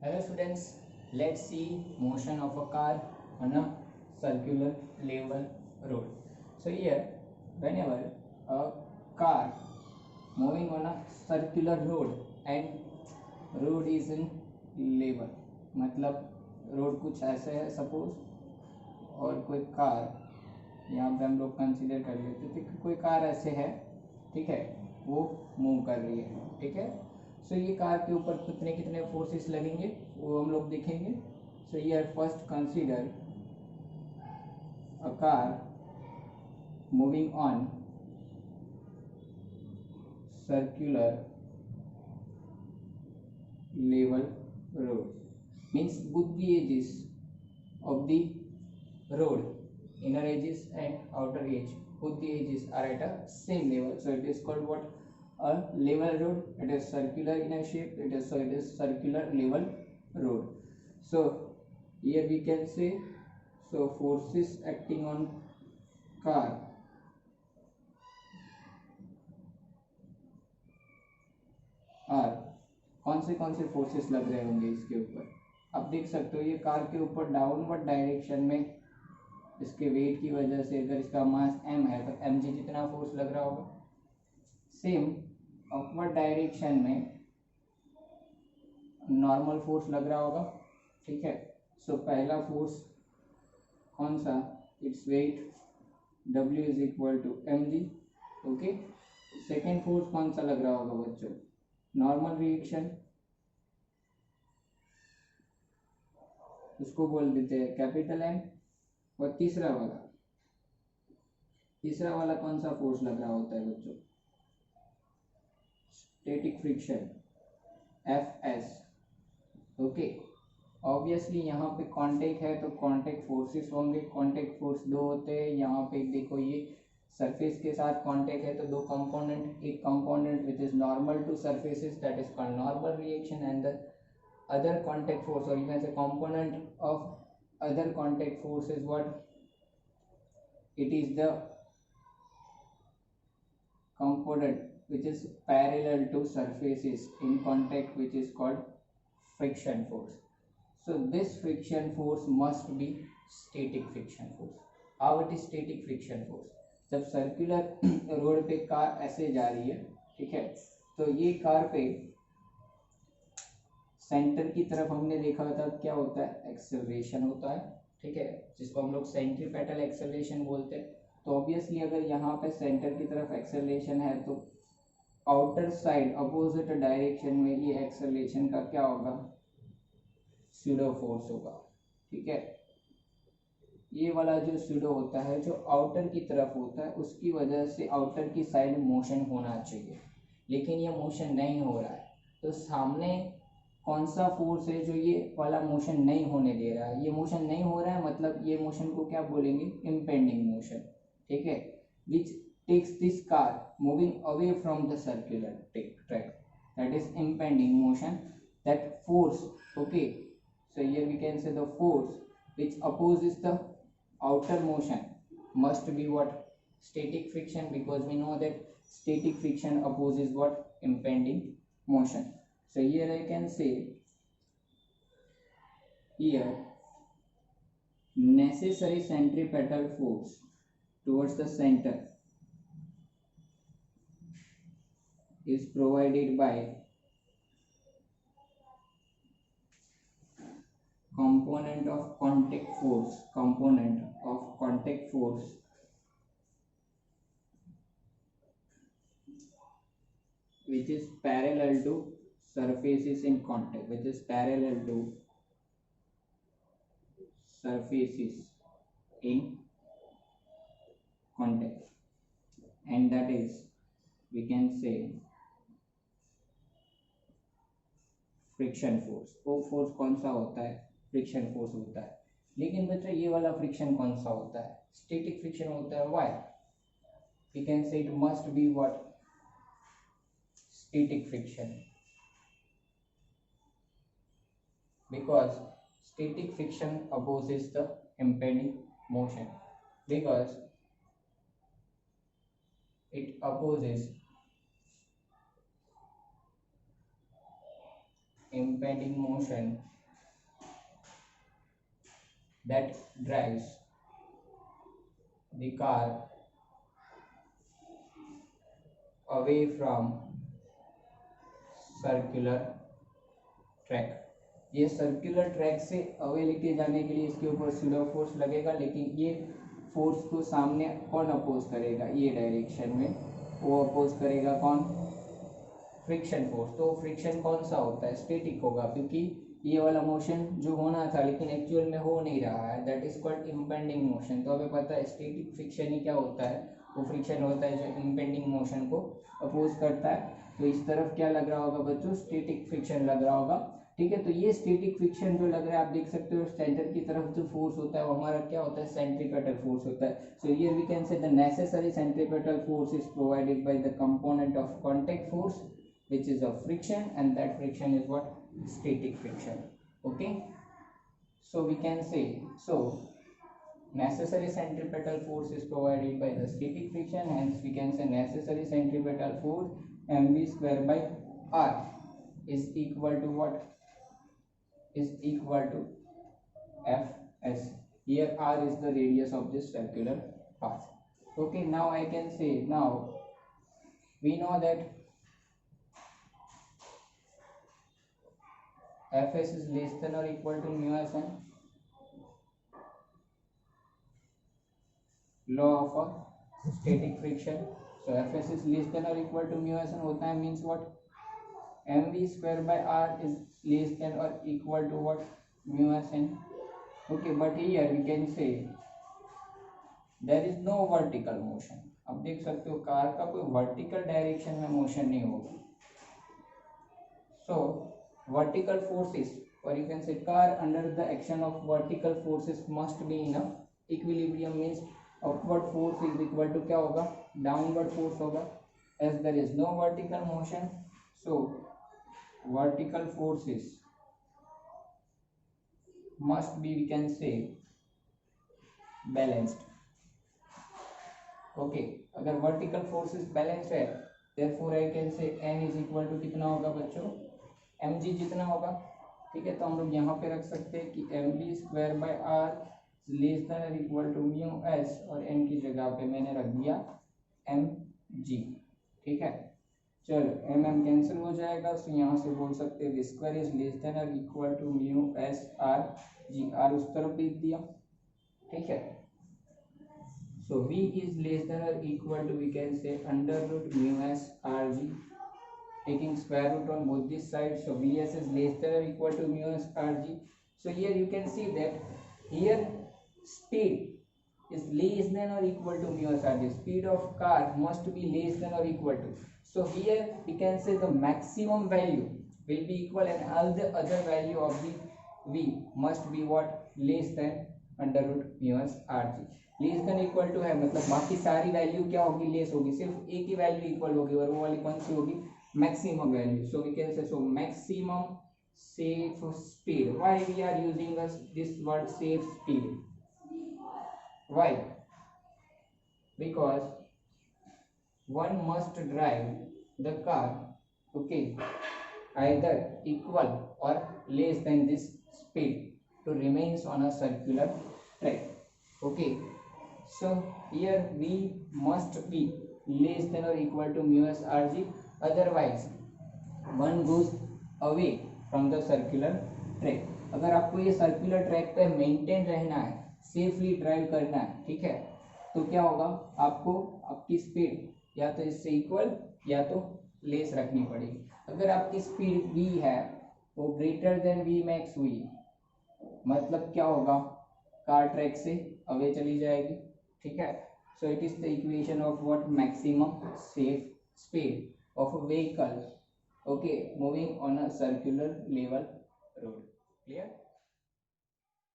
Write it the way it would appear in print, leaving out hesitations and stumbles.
Hello students, let's see motion of a car on a circular level road. So here, whenever a car moving on a circular road and road is in level, मतलब road कुछ ऐसे है suppose, और कोई car यहाँ पे हम लोग कंसिडर कर लेते थे कि कोई कार ऐसे है, ठीक है, वो मूव कर रही है, ठीक है। सो ये कार के ऊपर कितने कितने फोर्सेस लगेंगे वो हम लोग देखेंगे। So here first consider a car moving on circular level road, means both the edges of the road, inner edges and outer edge, both the edges are at a same level, so it is called what? A level road. It is circular in a shape, it is circular level road. So here we can say, so forces acting on car are, कौन से forces लग रहे होंगे इसके ऊपर? आप देख सकते हो ये कार के ऊपर डाउनवर्ड डायरेक्शन में इसके वेट की वजह से, अगर इसका मास m है तो mg जितना फोर्स लग रहा होगा। सेम अपवर्ड डायरेक्शन में नॉर्मल फोर्स लग रहा होगा, ठीक है। सो पहला फोर्स कौन सा? It's weight w is equal to mg, okay. Second force कौन सा लग रहा होगा बच्चों? नॉर्मल रिएक्शन, उसको बोल देते हैं कैपिटल एम। और तीसरा वाला कौन सा फोर्स लग रहा होता है बच्चों? Static friction, F S, okay. Obviously यहाँ पे कांटेक्ट है तो कांटेक्ट फोर्सेस होंगे, कांटेक्ट फोर्स दो होते हैं। यहाँ पे देखो ये सरफेस के साथ कांटेक्ट है तो दो कंपोनेंट, एक component which is normal to surfaces that is called normal reaction, and the other contact force, or you can say component of other contact force is what? It is the component which is parallel to surfaces in contact, which is called friction force. So this friction force must be static friction force. How it is static friction force? जब circular road पे car ऐसे जा रही है, ठीक है, तो ये कार पे सेंटर की तरफ हमने देखा था क्या होता है? एक्सेलरेशन होता है, ठीक है, जिसको हम लोग सेंट्रीपेटल एक्सेलरेशन बोलते हैं। तो ऑब्वियसली अगर यहाँ पे सेंटर की तरफ एक्सेलरेशन है तो आउटर साइड अपोजिट डायरेक्शन में ये एक्सेलरेशन का क्या होगा? स्यूडो फोर्स होगा, ठीक है। ये वाला जो स्यूडो होता है, जो आउटर की तरफ होता है, उसकी वजह से आउटर की साइड मोशन होना चाहिए, लेकिन ये मोशन नहीं हो रहा है। तो सामने कौन सा फोर्स है जो ये वाला मोशन नहीं होने दे रहा है? ये मोशन नहीं हो रहा है मतलब ये मोशन को क्या बोलेंगे? इम्पेंडिंग मोशन, ठीक है, which takes this car moving away from the circular track, that is impending motion, that force, okay. So here we can say the force which opposes the outer motion must be what? Static friction, because we know that static friction opposes what? Impending motion. So here I can say, here necessary centripetal force towards the center is provided by component of contact force which is parallel to surfaces in contact, which is parallel to surfaces in contact, and that is, we can say, friction force. वो force कौन सा होता है? Friction force होता है। लेकिन बच्चों ये वाला फ्रिक्शन कौन सा होता है? स्टैटिक फ्रिक्शन होता है। Why? We can say it must be what? Static friction, because static friction opposes the impending motion, because it opposes impending motion that drives the car away from circular track. ये circular track से away लेके जाने के लिए इसके ऊपर pseudo force लगेगा, लेकिन ये फोर्स को सामने कौन अपोज करेगा, ये डायरेक्शन में वो अपोज करेगा कौन, फ्रिक्शन फोर्स। तो फ्रिक्शन कौन सा होता है, स्टैटिक होगा, क्योंकि ये वाला मोशन जो होना था लेकिन एक्चुअल में हो नहीं रहा है, that is called impending motion. तो हमें पता है स्टैटिक फ्रिक्शन ही क्या होता है, वो फ्रिक्शन होता है जो इम्पेंडिंग मोशन को अपोज करता है। तो इस तरफ क्या लग रहा होगा बच्चों, स्टैटिक फ्रिक्शन लग रहा होगा, ठीक है। तो ये स्टैटिक फ्रिक्शन जो लग रहा है आप देख सकते हो, सेंटर की तरफ जो फोर्स होता है वो हमारा क्या होता है, सेंट्रीपेटल फोर्स होता है। So here we can say the necessary centripetal force is provided by the component of contact force which is of friction, and that friction is what, static friction, okay। So we can say, so necessary centripetal force is provided by the static friction, hence we can say necessary centripetal force mv square by r is equal to what, is equal to fs। here r is the radius of this circular path, okay। now I can say, now we know that Fs is less than or equal to mu s n, law of a static friction। so Fs is less than or equal to mu s n होता है, means what, mv square by r is less than or equal to what, mu s n, okay। but here we can say there is no vertical motion। अब देख सकते हो car का कोई vertical direction में motion नहीं होगा। so vertical forces, or you can say car under the action of vertical forces must be in a equilibrium, means upward force is equal to क्या होगा, downward force होगा, as there is no vertical motion, so vertical forces must be, we can say, balanced, okay। अगर vertical forces balanced है, therefore I can say n is equal to कितना होगा बच्चों, mg जितना होगा, ठीक है। तो हम लोग यहाँ पे रख सकते हैं कि mv square by r less than और इक्वल टू म्यू s, और n की जगह पे मैंने रख दिया mg, ठीक है। चलो m कैंसिल हो जाएगा, तो यहाँ से बोल सकते हैं स्क्वायर इज लेस देन और equal to mu s r g, r उस तरफ भेज दिया, ठीक है। so v is less than or equal to, we can say, under root mu s r g, taking square root on both these sides, so vs is less than or equal to mu s rg। so here you can see that here speed is less than or equal to mu s rg, speed of car must be less than or equal to, so here we can say the maximum value will be equal and all the other value of the v must be what, less than under root mu s rg। Less than equal to है मतलब बाकी सारी value क्या होगी, less होगी, सिर्फ एक ही value equal होगी, और वो वाली कौन सी होगी, maximum value। so we can say, so maximum safe speed, why we are using this word safe speed, why, because one must drive the car, okay, either equal or less than this speed to remains on a circular track, okay। so here v must be less than or equal to mu s rg, otherwise one goes away from the circular track। अगर आपको ये circular track पे maintain रहना है, safely drive करना है, ठीक है, तो क्या होगा, आपको आपकी स्पीड या तो इससे इक्वल या तो लेस रखनी पड़ेगी। अगर आपकी स्पीड v है वो ग्रेटर देन v मैक्स हुई, मतलब क्या होगा, कार ट्रैक से अवे चली जाएगी, ठीक है। So it is the equation of what, maximum safe speed of a vehicle, okay, moving on a circular level road, clear।